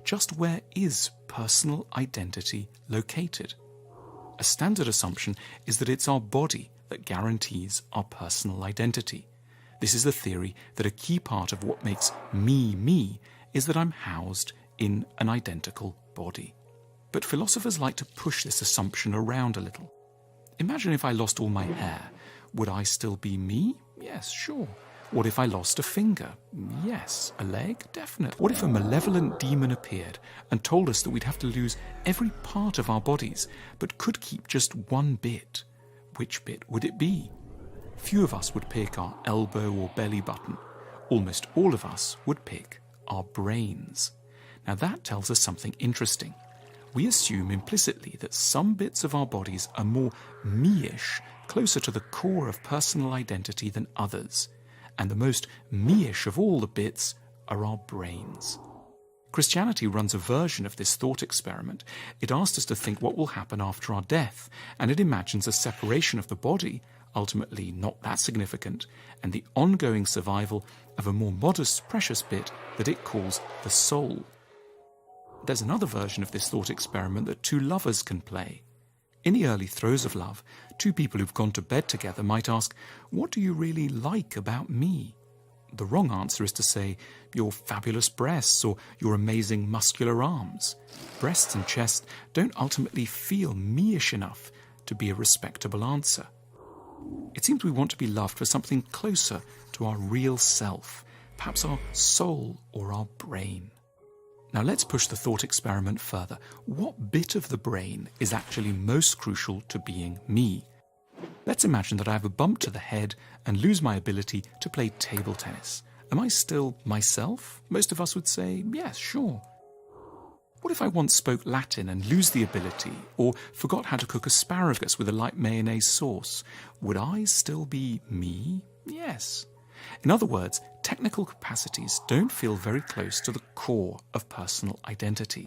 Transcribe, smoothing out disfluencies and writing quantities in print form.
just where is personal identity located? A standard assumption is that it's our body that guarantees our personal identity. This is the theory that a key part of what makes me me is that I'm housed in an identical body. But philosophers like to push this assumption around a little. Imagine if I lost all my hair. Would I still be me? Yes, sure. What if I lost a finger? Yes. A leg? Definitely. What if a malevolent demon appeared and told us that we'd have to lose every part of our bodies, but could keep just one bit? Which bit would it be? Few of us would pick our elbow or belly button. Almost all of us would pick our brains. Now that tells us something interesting. We assume implicitly that some bits of our bodies are more me-ish, closer to the core of personal identity than others. And the most me-ish of all the bits are our brains. Christianity runs a version of this thought experiment. It asks us to think what will happen after our death, and it imagines a separation of the body, ultimately not that significant, and the ongoing survival of a more modest, precious bit that it calls the soul. There's another version of this thought experiment that two lovers can play. In the early throes of love, two people who've gone to bed together might ask, "What do you really like about me?" The wrong answer is to say, "Your fabulous breasts," or "your amazing muscular arms." Breasts and chest don't ultimately feel me-ish enough to be a respectable answer. It seems we want to be loved for something closer to our real self, perhaps our soul or our brain. Now let's push the thought experiment further. What bit of the brain is actually most crucial to being me? Let's imagine that I have a bump to the head and lose my ability to play table tennis. Am I still myself? Most of us would say, yes, sure. What if I once spoke Latin and lose the ability, or forgot how to cook asparagus with a light mayonnaise sauce? Would I still be me? Yes. In other words, technical capacities don't feel very close to the core of personal identity.